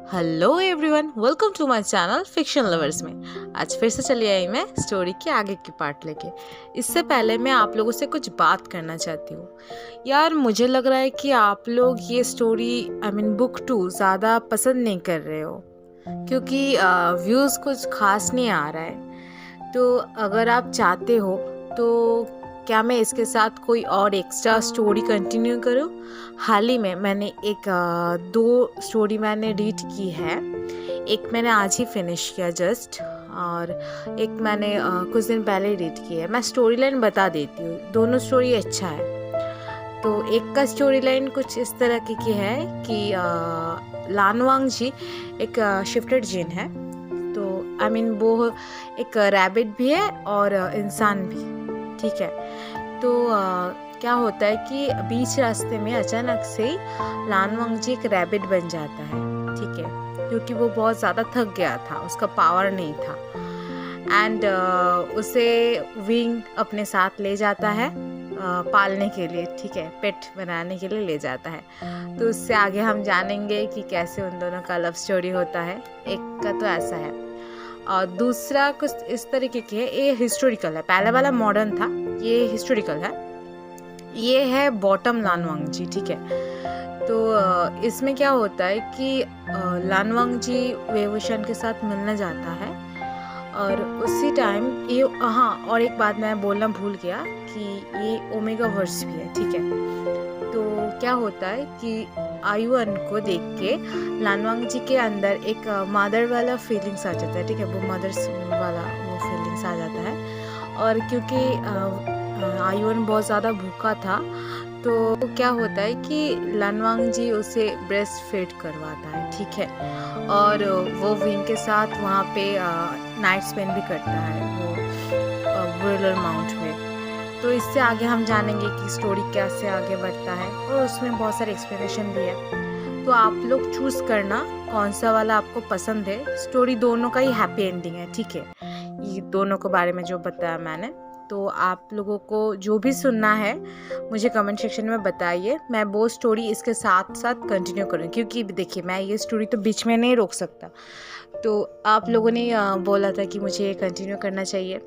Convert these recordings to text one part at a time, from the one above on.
Hello everyone, welcome to my channel fiction lovers में। आज फिर से चली आई मैं स्टोरी के आगे की पार्ट लेके। इससे पहले मैं आप लोगों से कुछ बात करना चाहती हूँ। यार, मुझे लग रहा है कि आप लोग ये स्टोरी बुक 2 ज़्यादा पसंद नहीं कर रहे हो, क्योंकि व्यूज़ कुछ खास नहीं आ रहा है। तो अगर आप चाहते हो तो क्या मैं इसके साथ कोई और एक्स्ट्रा स्टोरी कंटिन्यू करूँ? हाल ही में मैंने दो स्टोरी मैंने रीड की है। एक मैंने आज ही फिनिश किया जस्ट, और एक मैंने कुछ दिन पहले रीड की है। मैं स्टोरी लाइन बता देती हूँ, दोनों स्टोरी अच्छा है। तो एक का स्टोरी लाइन कुछ इस तरह की है कि लानवांग जी एक शिफ्टेड जीन है। तो वो एक रैबिट भी है और इंसान भी, ठीक है। तो क्या होता है कि बीच रास्ते में अचानक से लानवांग जी एक रैबिट बन जाता है, ठीक है, क्योंकि वो बहुत ज़्यादा थक गया था, उसका पावर नहीं था। एंड उसे विंग अपने साथ ले जाता है पालने के लिए, ठीक है, पेट बनाने के लिए ले जाता है। तो उससे आगे हम जानेंगे कि कैसे उन दोनों का लव स्टोरी होता है। एक का तो ऐसा है और दूसरा कुछ इस तरीके की है। ये हिस्टोरिकल है, पहले वाला मॉडर्न था, ये हिस्टोरिकल है। ये है बॉटम लानवांग जी, ठीक है। तो इसमें क्या होता है कि लानवांग जी वेवुशन के साथ मिलने जाता है और उसी टाइम ये, हाँ, और एक बात मैं बोलना भूल गया कि ये ओमेगा वर्स भी है, ठीक है। तो क्या होता है कि आयुअन को देख के लानवांग जी के अंदर एक मदर वाला फीलिंग्स आ जाता है, ठीक है, वो मदर्स वाला वो फीलिंग्स आ जाता है। और क्योंकि आयुअन बहुत ज़्यादा भूखा था, तो क्या होता है कि लानवांग जी उसे ब्रेस्ट फीड करवाता है, ठीक है, और वो विंग के साथ वहाँ पे नाइट स्पेंड भी करता है वो ब्रोलर माउंट में। तो इससे आगे हम जानेंगे कि स्टोरी कैसे आगे बढ़ता है, और उसमें बहुत सारे एक्सप्लेनेशन भी है। तो आप लोग चूज़ करना कौन सा वाला आपको पसंद है। स्टोरी दोनों का ही हैप्पी एंडिंग है, ठीक है, ये दोनों के बारे में जो बताया मैंने। तो आप लोगों को जो भी सुनना है मुझे कमेंट सेक्शन में बताइए, मैं वो स्टोरी इसके साथ साथ कंटिन्यू करूँ, क्योंकि देखिए मैं ये स्टोरी तो बीच में नहीं रोक सकता। तो आप लोगों ने बोला था कि मुझे ये कंटिन्यू करना चाहिए,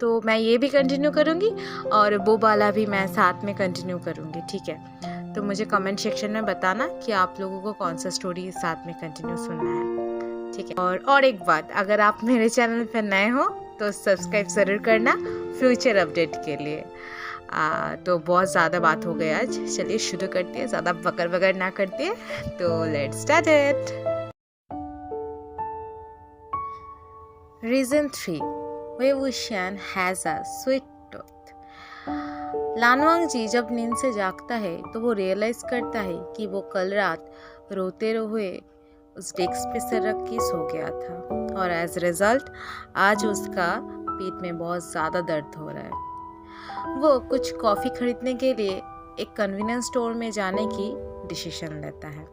तो मैं ये भी कंटिन्यू करूँगी और वो वाला भी मैं साथ में कंटिन्यू करूँगी, ठीक है। तो मुझे कमेंट सेक्शन में बताना कि आप लोगों को कौन सा स्टोरी साथ में कंटिन्यू सुनना है, ठीक है। और एक बात, अगर आप मेरे चैनल पर नए हो तो सब्सक्राइब ज़रूर करना फ्यूचर अपडेट के लिए। तो बहुत ज़्यादा बात हो गई आज, चलिए शुरू करते हैं, ज़्यादा बकर बकर ना करते हैं। तो लेट्स स्टार्ट इट। रीजन 3, वेवुशियन हैज़ अ स्वीट टूथ। लानवांग जी जब नींद से जागता है तो वो रियलाइज करता है कि वो कल रात रोते हुए उस डेस्क पे सर रख के सो गया था, और एज रिजल्ट आज उसका पेट में बहुत ज़्यादा दर्द हो रहा है। वो कुछ कॉफ़ी खरीदने के लिए एक कन्वीनियंस स्टोर में जाने की डिसीजन लेता है।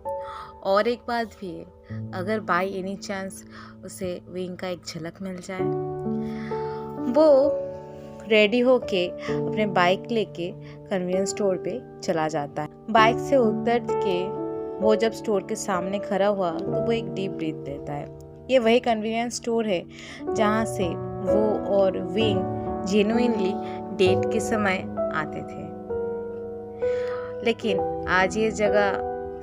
और एक बात भी है, अगर बाय एनी चांस उसे विंग का एक झलक मिल जाए। वो रेडी होके अपने बाइक लेके कन्वीनियंस स्टोर पे चला जाता है। बाइक से उतर के वो जब स्टोर के सामने खड़ा हुआ तो वो एक डीप ब्रीथ लेता है। ये वही कन्वीनियंस स्टोर है जहाँ से वो और विंग जेन्युइनली डेट के समय आते थे, लेकिन आज ये जगह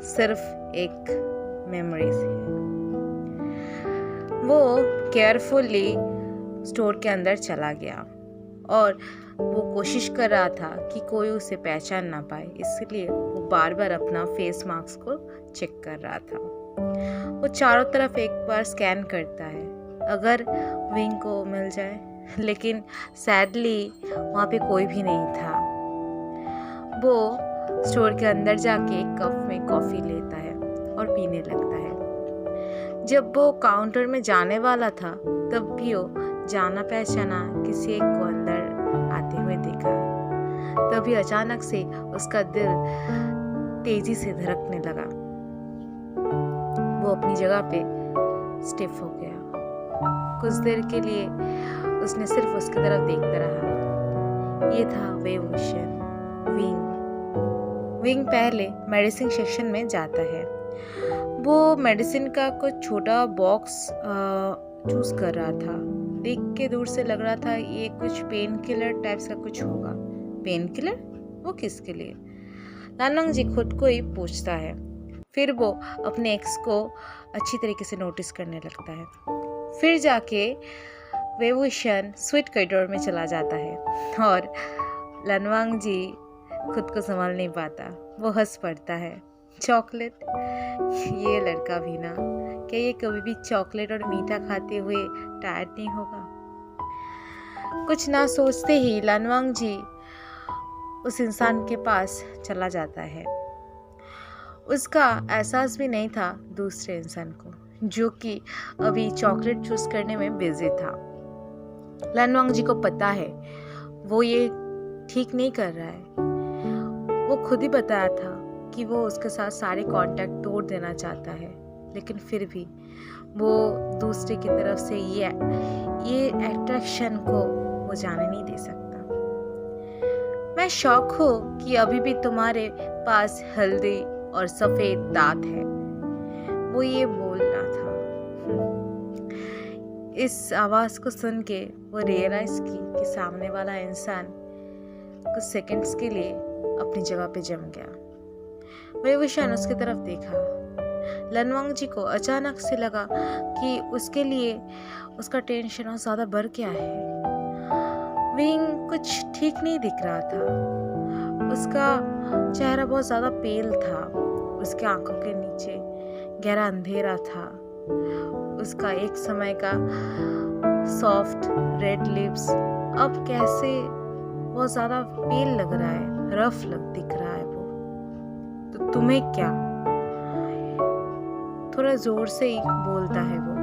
सिर्फ एक मेमोरीज है। वो केयरफुली स्टोर के अंदर चला गया और वो कोशिश कर रहा था कि कोई उसे पहचान ना पाए, इसलिए वो बार बार अपना फेस मास्क को चेक कर रहा था। वो चारों तरफ एक बार स्कैन करता है, अगर विंग को मिल जाए, लेकिन सैडली वहाँ पे कोई भी नहीं था। वो स्टोर के अंदर जाके एक कप में कॉफ़ी लेता है और पीने लगता है। जब वो काउंटर में जाने वाला था तब भी वो जाना पहचाना किसी एक को अंदर आते हुए देखा। तभी अचानक से उसका दिल तेजी से धड़कने लगा। वो अपनी जगह पे स्टिफ हो गया। कुछ देर के लिए उसने सिर्फ उसकी तरफ देखता रहा। ये था वेवुशियन, विंग। विंग पहले मेडिसिन सेक्शन में जाता है। वो मेडिसिन का कुछ छोटा बॉक्स चूज कर रहा था। देख के दूर से लग रहा था ये कुछ पेन किलर टाइप्स का कुछ होगा। Pain killer? वो किसके लिए? लानवांग जी खुद को ही पूछता है। फिर वो अपने एक्स को अच्छी तरीके से नोटिस करने लगता है। फिर जाके वेवुशन स्वीट कॉरिडोर में चला जाता है और लानवांग जी खुद को संभाल नहीं पाता। वो हंस पड़ता है। चॉकलेट? ये लड़का भी ना, क्या ये कभी भी चॉकलेट और मीठा खाते हुए टायर्ड नहीं होगा? कुछ ना सोचते ही लानवांग जी उस इंसान के पास चला जाता है। उसका एहसास भी नहीं था दूसरे इंसान को, जो कि अभी चॉकलेट चूज करने में बिजी था। लानवांग जी को पता है वो ये ठीक नहीं कर रहा है। वो खुद ही बताया था कि वो उसके साथ सारे कांटेक्ट तोड़ देना चाहता है, लेकिन फिर भी वो दूसरे की तरफ से ये अट्रैक्शन को वो जाने नहीं दे सकता। मैं शौक हूँ कि अभी भी तुम्हारे पास हल्दी और सफेद दांत है, वो ये बोल रहा था। इस आवाज को सुन के वो रियलाइज की कि सामने वाला इंसान कुछ सेकंड्स के लिए अपनी जगह पे जम गया। वेवुशन उसकी तरफ देखा। लानवांग जी को अचानक से लगा कि उसके लिए उसका टेंशन और ज्यादा बढ़ गया है। विंग कुछ ठीक नहीं दिख रहा था। उसका चेहरा बहुत ज्यादा पेल था। उसके आंखों के नीचे गहरा अंधेरा था। उसका एक समय का सॉफ्ट रेड लिप्स अब कैसे बहुत ज्यादा पेल लग रहा है, रफ दिख रहा है वो। तो तुम्हें क्या? थोड़ा जोर से ही बोलता है वो।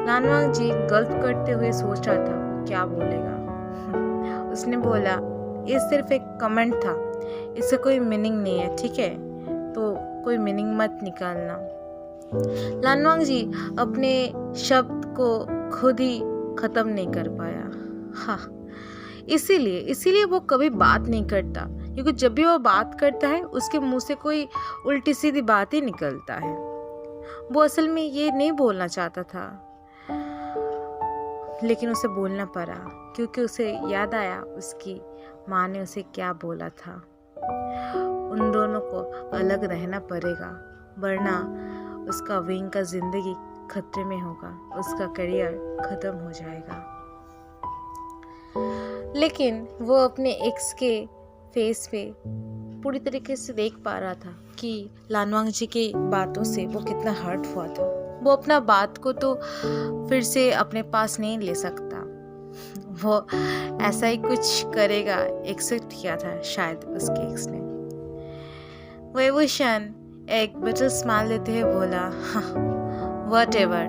लानवांग जी गल्प करते हुए सोच रहा था क्या बोलेगा। उसने बोला, ये सिर्फ एक कमेंट था, इसका कोई मीनिंग नहीं है, ठीक है? तो कोई मीनिंग मत निकालना। लानवांग जी अपने शब्द को खुद ही खत्म नहीं कर पाया। हाँ, इसीलिए वो कभी बात नहीं करता, क्योंकि जब भी वो बात करता है उसके मुंह से कोई उल्टी सीधी बात ही निकलता है। वो असल में ये नहीं बोलना चाहता था, लेकिन उसे बोलना पड़ा क्योंकि उसे याद आया उसकी माँ ने उसे क्या बोला था। उन दोनों को अलग रहना पड़ेगा, वरना उसका विंग का जिंदगी खतरे में होगा, उसका करियर खत्म हो जाएगा। लेकिन वो अपने एक्स के फेस पे पूरी तरीके से देख पा रहा था कि लानवांग जी की बातों से वो कितना हर्ट हुआ था। वो अपना बात को तो फिर से अपने पास नहीं ले सकता। वो ऐसा ही कुछ करेगा एक्सेप्ट किया था शायद उसके एक्स ने। वेवुशन एक बिटर स्माइल देते हुए बोला, व्हाटएवर,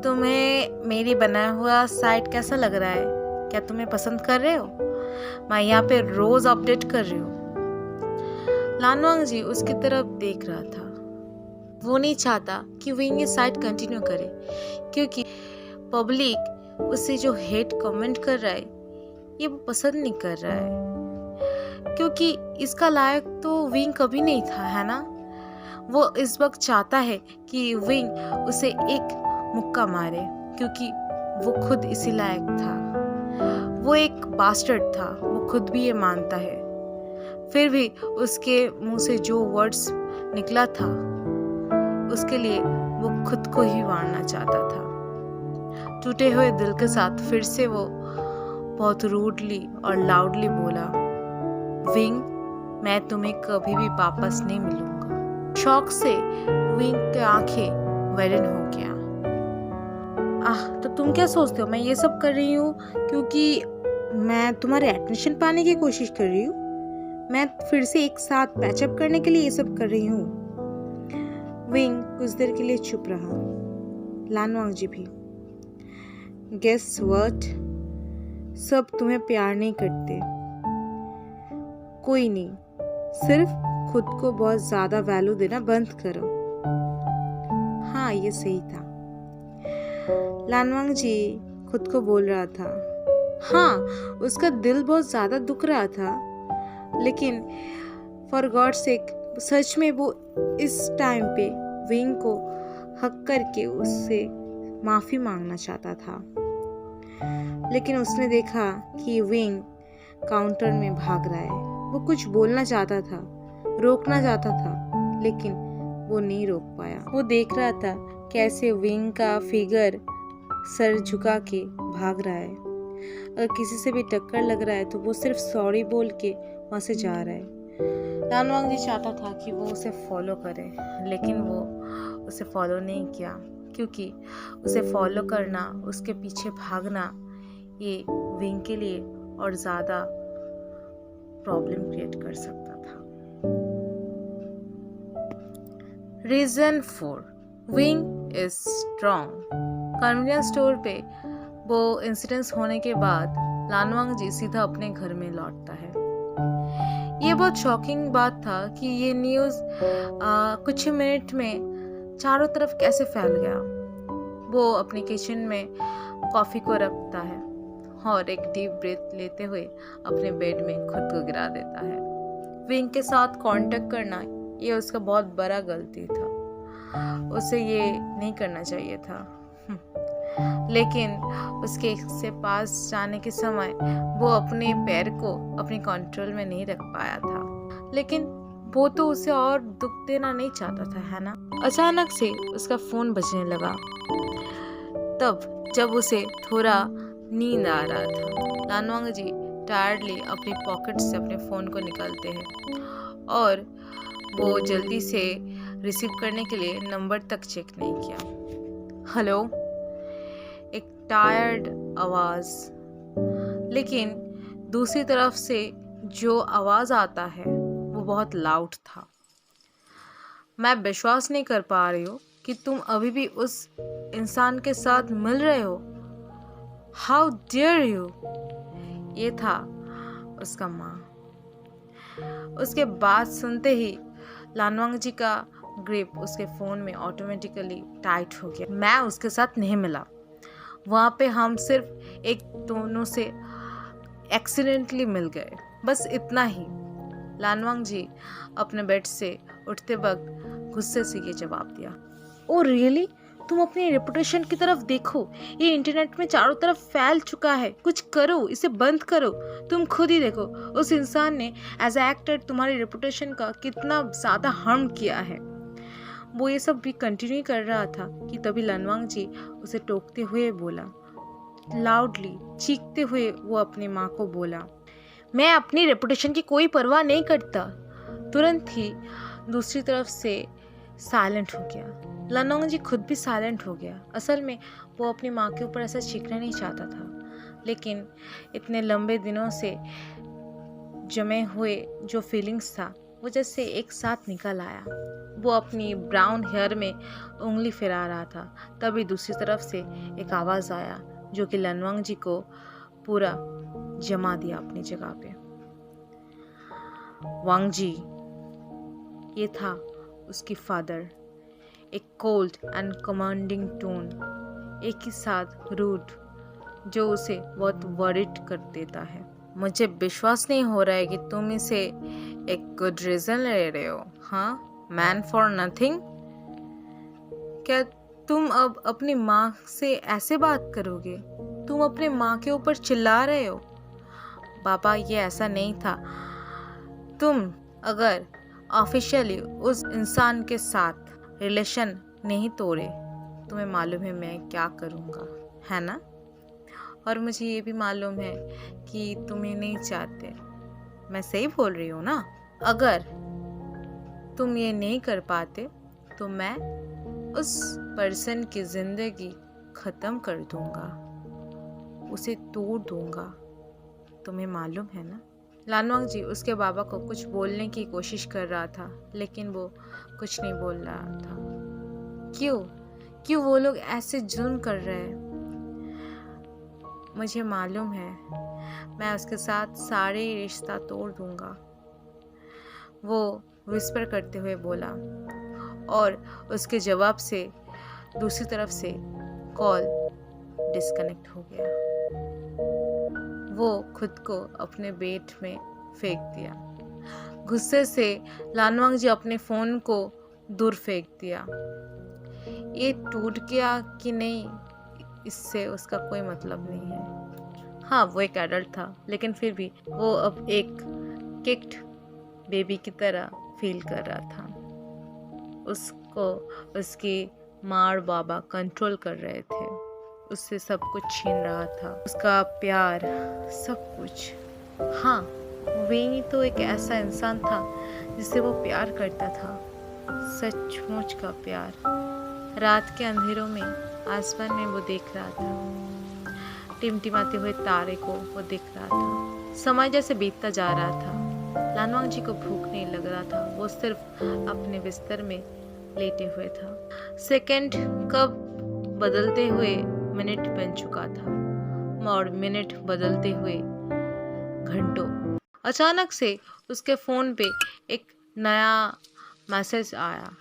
तुम्हें मेरी बनाया हुआ साइट कैसा लग रहा है? क्या तुम्हें पसंद कर रहे हो? मैं यहाँ पे रोज अपडेट कर रही हूँ। लानवांग जी उसकी तरफ देख रहा था। वो नहीं चाहता कि विंग ये साइट कंटिन्यू करे, क्योंकि पब्लिक उसे जो हेट कमेंट कर रहा है ये वो पसंद नहीं कर रहा है, क्योंकि इसका लायक तो विंग कभी नहीं था, है ना? वो इस वक्त चाहता है कि विंग उसे एक मुक्का मारे, क्योंकि वो खुद इसी लायक था। वो एक बास्टर्ड था, वो खुद भी ये मानता है। फिर भी उसके मुंह से जो वर्ड्स निकला था उसके लिए वो खुद को ही मारना चाहता था। टूटे हुए दिल के साथ फिर से वो बहुत रूडली और लाउडली बोला, विंग, मैं तुम्हें कभी भी वापस नहीं मिलूंगा। शौक से विंग की आंखें वायरन हो गया। तो तुम क्या सोचते हो मैं ये सब कर रही हूँ क्योंकि मैं तुम्हारे अटेंशन पाने की कोशिश कर रही हूँ? मैं फिर से एक साथ पैचअप करने के लिए ये सब कर रही हूँ। विंग कुछ देर के लिए चुप रहा। लानवांग जी भी। गेस व्हाट, सब तुम्हें प्यार नहीं करते। कोई नहीं, सिर्फ खुद को बहुत ज्यादा वैल्यू देना बंद करो। हाँ, ये सही था। लानवांग जी खुद को बोल रहा था। हाँ, उसका दिल बहुत ज्यादा दुख रहा था, लेकिन फॉर गॉड सेक सच में वो इस टाइम पे विंग को हक करके उससे माफ़ी मांगना चाहता था, लेकिन उसने देखा कि विंग काउंटर में भाग रहा है। वो कुछ बोलना चाहता था, रोकना चाहता था, लेकिन वो नहीं रोक पाया। वो देख रहा था कैसे विंग का फिगर सर झुका के भाग रहा है। अगर किसी से भी टक्कर लग रहा है तो वो सिर्फ सॉरी बोल के वहाँ से जा रहा है। लानवांग जी चाहता था कि वो उसे फॉलो करे, लेकिन वो उसे फॉलो नहीं किया, क्योंकि उसे फॉलो करना, उसके पीछे भागना, ये विंग के लिए और ज़्यादा प्रॉब्लम क्रिएट कर सकता था। Reason 4, wing is strong. Convenience store पे वो इंसिडेंट्स होने के बाद लानवांग जी सीधा अपने घर में लौटता है। ये बहुत शॉकिंग बात था कि ये न्यूज़ कुछ ही मिनट में चारों तरफ कैसे फैल गया। वो अपने किचन में कॉफ़ी को रखता है और एक डीप ब्रेथ लेते हुए अपने बेड में खुद को गिरा देता है। विंग के साथ कांटेक्ट करना ये उसका बहुत बड़ा गलती था, उसे ये नहीं करना चाहिए था। लेकिन उसके से पास जाने के समय वो अपने पैर को अपने कंट्रोल में नहीं रख पाया था, लेकिन वो तो उसे और दुख देना नहीं चाहता था, है ना। अचानक से उसका फोन बजने लगा। तब जब उसे थोड़ा नींद आ रहा था, लानवांग जी टायर्डली अपनी पॉकेट से अपने फ़ोन को निकालते हैं और वो जल्दी से रिसीव करने के लिए नंबर तक चेक नहीं किया। हेलो, एक टायर्ड आवाज़, लेकिन दूसरी तरफ से जो आवाज़ आता है वो बहुत लाउड था। मैं विश्वास नहीं कर पा रही हूँ कि तुम अभी भी उस इंसान के साथ मिल रहे हो। How dare you. ये था उसका माँ। उसके बात सुनते ही लानवांग जी का ग्रिप उसके फ़ोन में ऑटोमेटिकली टाइट हो गया। मैं उसके साथ नहीं मिला, वहाँ पे हम सिर्फ एक दोनों से एक्सीडेंटली मिल गए, बस इतना ही। लानवांग जी अपने बेड से उठते वक्त गुस्से से ये जवाब दिया। Oh really? तुम अपनी रेपुटेशन की तरफ देखो, ये इंटरनेट में चारों तरफ फैल चुका है। कुछ करो, इसे बंद करो। तुम खुद ही देखो उस इंसान ने एज ए एक्टर तुम्हारी रेपुटेशन का कितना ज़्यादा हार्म किया है। वो ये सब भी कंटिन्यू कर रहा था कि तभी लानवांग जी उसे टोकते हुए बोला, लाउडली चीखते हुए वो अपनी माँ को बोला, मैं अपनी रेपुटेशन की कोई परवाह नहीं करता। तुरंत ही दूसरी तरफ से साइलेंट हो गया। लानवांग जी खुद भी साइलेंट हो गया। असल में वो अपनी माँ के ऊपर ऐसा चीखना नहीं चाहता था, लेकिन इतने लंबे दिनों से जमे हुए जो फीलिंग्स था वो जैसे एक साथ निकल आया। वो अपनी ब्राउन हेयर में उंगली फिरा रहा था। तभी दूसरी तरफ से एक आवाज़ आया जो कि लानवांग जी को पूरा जमा दिया अपनी जगह पे। वांग जी, ये था उसकी फादर। एक कोल्ड एंड कमांडिंग टोन, एक ही साथ रूड, जो उसे बहुत वरिड कर देता है। मुझे विश्वास नहीं हो रहा है कि तुम इसे एक गुड रीजन ले रहे हो। हाँ, मैन फॉर नथिंग। क्या तुम अब अपनी माँ से ऐसे बात करोगे? तुम अपने माँ के ऊपर चिल्ला रहे हो। पापा, ये ऐसा नहीं था। तुम अगर ऑफिशियली उस इंसान के साथ रिलेशन नहीं तोड़े, तुम्हें मालूम है मैं क्या करूँगा, है ना। और मुझे ये भी मालूम है कि तुम्हें नहीं चाहते। मैं सही बोल रही हूँ ना। अगर तुम ये नहीं कर पाते तो मैं उस पर्सन की ज़िंदगी ख़त्म कर दूँगा, उसे तोड़ दूँगा। तुम्हें मालूम है ना। लानवांग जी उसके बाबा को कुछ बोलने की कोशिश कर रहा था, लेकिन वो कुछ नहीं बोल रहा था। क्यों वो लोग ऐसे जुल्म कर रहे हैं? मुझे मालूम है, मैं उसके साथ सारे रिश्ता तोड़ दूंगा, वो विस्पर करते हुए बोला। और उसके जवाब से दूसरी तरफ से कॉल डिस्कनेक्ट हो गया। वो खुद को अपने बेड में फेंक दिया। गुस्से से लानवांग जी अपने फ़ोन को दूर फेंक दिया। ये टूट गया कि नहीं, इससे उसका कोई मतलब नहीं है। हाँ, वो एक एडल्ट था, लेकिन फिर भी वो अब एक किक्ड बेबी की तरह फील कर रहा था। उसको उसकी माँ और बाबा कंट्रोल कर रहे थे, उससे सब कुछ छीन रहा था, उसका प्यार, सब कुछ। हाँ, वेनी तो एक ऐसा इंसान था जिससे वो प्यार करता था, सचमुच का प्यार। रात के अंधेरों में आसमान में वो देख रहा था, टिमटिमाते हुए तारे को वो देख रहा था। समय जैसे बीतता जा रहा था। लानवांग जी को भूख नहीं लग रहा था, वो सिर्फ अपने बिस्तर में लेटे हुए था। सेकंड कब बदलते हुए मिनट बन चुका था और मिनट बदलते हुए घंटों। अचानक से उसके फ़ोन पे एक नया मैसेज आया,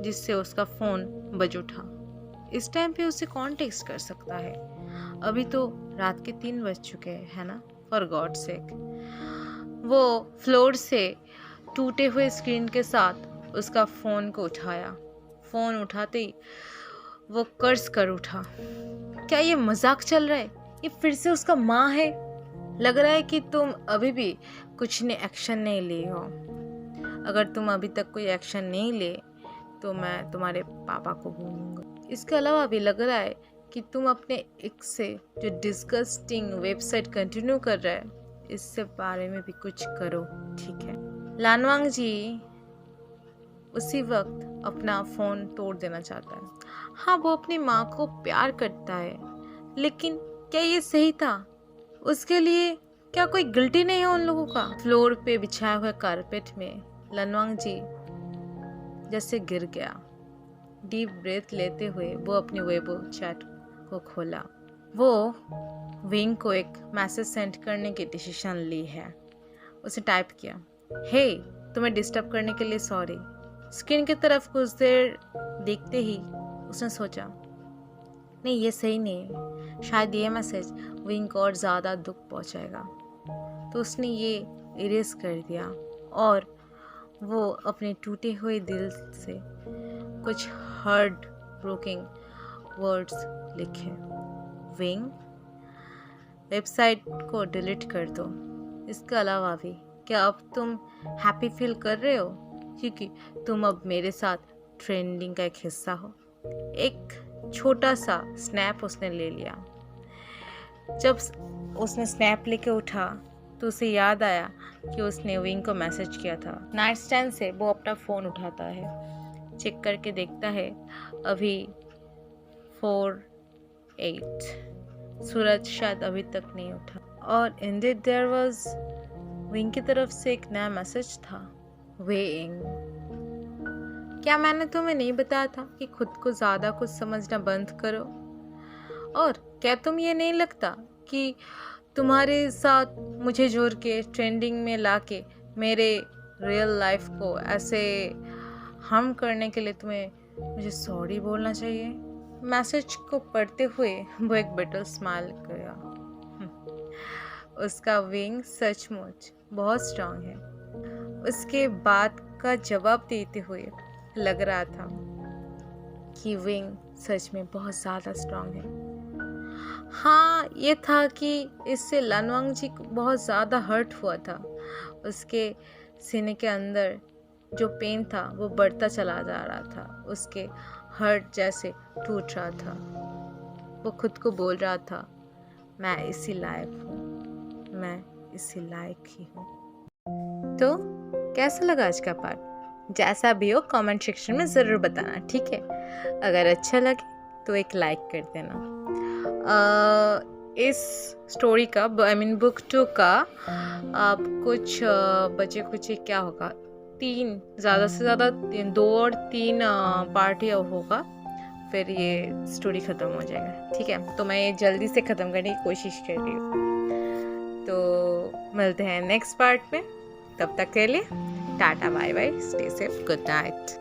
जिससे उसका फ़ोन बज उठा। इस टाइम पे उसे कौन टेक्स्ट कर सकता है? अभी तो रात के 3 बज चुके हैं, है ना? For God sake. वो फ्लोर से टूटे हुए स्क्रीन के साथ उसका फ़ोन को उठाया। फ़ोन उठाते ही वो कर्ज कर उठा। क्या ये मजाक चल रहा है? ये फिर से उसका माँ है? लग रहा है कि तुम अभी भी कुछ ने एक्शन नहीं लिए हो। अगर तुम अभी तक कोई एक्शन नहीं ले तो मैं तुम्हारे पापा को बोलूँगा। इसके अलावा भी लग रहा है कि तुम अपने एक्स से जो डिस्गस्टिंग वेबसाइट कंटिन्यू कर रहा है, इससे बारे में भी कुछ करो, ठीक है? लानवांग जी उसी वक्त अपना फ़ोन तोड़ देना चाहता है। हाँ, वो अपनी माँ को प्यार करता है, लेकिन क्या ये सही था? उसके लिए क्या कोई गिल्टी नहीं है उन लोगों का? फ्लोर पे बिछाए हुए कारपेट में लानवांग जी जैसे गिर गया। डीप ब्रेथ लेते हुए वो अपनी वेबो चैट को खोला। वो विंग को एक मैसेज सेंड करने की डिसीजन ली है। उसे टाइप किया, हे, तुम्हें डिस्टर्ब करने के लिए सॉरी। स्क्रीन की तरफ कुछ देर देखते ही उसने सोचा, नहीं, ये सही नहीं है, शायद ये मैसेज विंग को और ज़्यादा दुख पहुंचाएगा। तो उसने ये इरेज कर दिया और वो अपने टूटे हुए दिल से कुछ हार्ट ब्रोकिंग वर्ड्स लिखे। विंग, वेबसाइट को डिलीट कर दो। इसके अलावा भी क्या अब तुम हैप्पी फील कर रहे हो क्योंकि तुम अब मेरे साथ ट्रेंडिंग का एक हिस्सा हो? एक छोटा सा स्नैप उसने ले लिया। जब उसने स्नैप लेके उठा तो उसे याद आया कि उसने विंग को मैसेज किया था। नाइट स्टैंड से वो अपना फ़ोन उठाता है, चेक करके देखता है अभी 4:08। सूरज शायद अभी तक नहीं उठा। और इंडेड देयर वाज विंग की तरफ से एक नया मैसेज था। विंग, क्या मैंने तुम्हें नहीं बताया था कि खुद को ज़्यादा कुछ समझना बंद करो? और क्या तुम ये नहीं लगता कि तुम्हारे साथ मुझे जोड़ के ट्रेंडिंग में लाके मेरे रियल लाइफ को ऐसे हार्म करने के लिए तुम्हें मुझे सॉरी बोलना चाहिए? मैसेज को पढ़ते हुए वो एक बिटर स्माइल किया। उसका विंग सचमुच बहुत स्ट्रांग है। उसके बात का जवाब देते हुए लग रहा था कि विंग सच में बहुत ज़्यादा स्ट्रांग है। हाँ, ये था कि इससे लानवांग जी को बहुत ज़्यादा हर्ट हुआ था। उसके सीने के अंदर जो पेन था वो बढ़ता चला जा रहा था, उसके हर्ट जैसे टूट रहा था। वो खुद को बोल रहा था, मैं इसी लायक हूँ, मैं इसी लायक ही हूँ। तो कैसा लगा आज का पार्ट? जैसा भी हो कमेंट सेक्शन में ज़रूर बताना, ठीक है? अगर अच्छा लगे तो एक लाइक कर देना। इस स्टोरी का बुक 2 का आप कुछ बचे कुछ क्या होगा, 3 ज़्यादा से ज़्यादा 2 और 3 पार्ट या होगा, फिर ये स्टोरी ख़त्म हो जाएगा, ठीक है? तो मैं ये जल्दी से ख़त्म करने की कोशिश कर रही हूँ। तो मिलते हैं नेक्स्ट पार्ट में, तब तक के लिए tata bye bye, stay safe, good night.